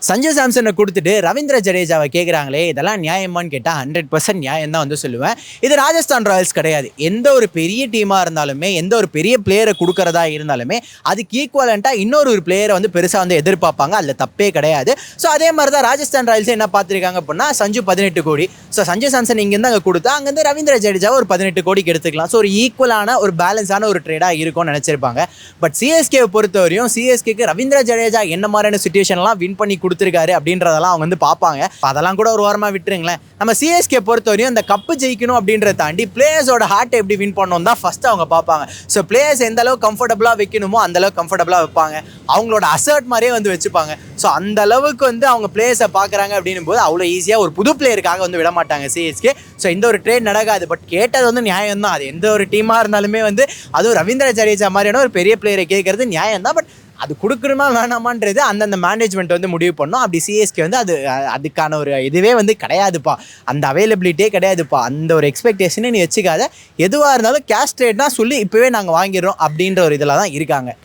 சஞ்சு சாம்சனை கொடுத்துட்டு ரவீந்திர ஜடேஜாவை கேட்குறாங்களே, இதெல்லாம் நியாயமான்னு கேட்டால் 100% நியாயம் தான் வந்து சொல்லுவேன். இது ராஜஸ்தான் ராயல்ஸ் கிடையாது. எந்த ஒரு பெரிய டீமாக இருந்தாலுமே, எந்த ஒரு பெரிய பிளேயரை கொடுக்குறதா இருந்தாலுமே, அதுக்கு ஈக்குவலண்ட்டாக இன்னொரு பிளேயரை வந்து பெருசாக வந்து எதிர்பார்ப்பாங்க. அதில் தப்பே கிடையாது. ஸோ அதே மாதிரி தான் ராஜஸ்தான் ராயல்ஸ் என்ன பார்த்துருக்காங்க அப்படின்னா, சஞ்சு 18 கோடி. ஸோ சஞ்சு சாம்சன் இங்கேருந்து அங்கே கொடுத்தா, அங்கேருந்து ரவீந்திர ஜடேஜாவை ஒரு 18 கோடிக்கு எடுத்துக்கலாம். ஸோ ஒரு ஈக்குவலான ஒரு பேலன்ஸான ஒரு ட்ரேடாக இருக்கும்னு நினச்சிருப்பாங்க. பட் சிஎஸ்கேவை பொறுத்தவரையும் சிஎஸ்கேக்கு ரவீந்திர ஜடேஜா என்ன மாதிரியான சுச்சுவேஷன்லாம் வின் பண்ணி கொடுத்துருக்காரு அப்படின்றதெல்லாம் அவங்க வந்து பார்ப்பாங்க. அதெல்லாம் கூட ஒரு வாரமாக விட்டுருங்களேன். நம்ம சிஎஸ்கே பொறுத்தவரையும் இந்த கப்பு ஜெயிக்கணும் அப்படின்றத தாண்டி பிளேயர்ஸோட ஹார்ட் எப்படி வின் பண்ணணும் தான் ஃபர்ஸ்ட் அவங்க பார்ப்பாங்க. ஸோ பிளேயர்ஸ் எந்த அளவுக்கு கம்ஃபர்டபுளாக வைக்கணுமோ அந்த அளவுக்கு கம்ஃபர்டபுளாக வைப்பாங்க. அவங்களோட அசர்ட் மாதிரியே வந்து வச்சுப்பாங்க. ஸோ அந்த அளவுக்கு வந்து அவங்க பிளேயர்ஸை பார்க்குறாங்க அப்படின்னும் போது அவ்வளோ ஈஸியாக ஒரு புது பிளேயருக்காக வந்து விட மாட்டாங்க சிஎஸ்கே. ஸோ இந்த ஒரு ட்ரேட் நடக்காது. பட் கேட்டது வந்து நியாயம் தான். அது எந்த ஒரு டீமாக இருந்தாலுமே வந்து அதுவும் ரவீந்திர ஜடேஜா மாதிரியான ஒரு பெரிய பிளேயரை கேட்கறது நியாயம் தான். பட் அது கொடுக்கணுமா வேணாமான்றது அந்தந்த மேனேஜ்மெண்ட் வந்து முடிவு பண்ணோம். அப்படி சிஎஸ்கே வந்து அதுக்கான ஒரு இதுவே வந்து கிடையாதுப்பா, அந்த அவைலபிலிட்டியே கிடையாதுப்பா, அந்த ஒரு எக்ஸ்பெக்டேஷனே நீ வச்சுக்காத, எதுவாக இருந்தாலும் கேஷ் ட்ரேட் தான் சொல்லி இப்போவே நாங்கள் வாங்கிடுறோம் அப்படின்ற ஒரு இதில் தான் இருக்காங்க.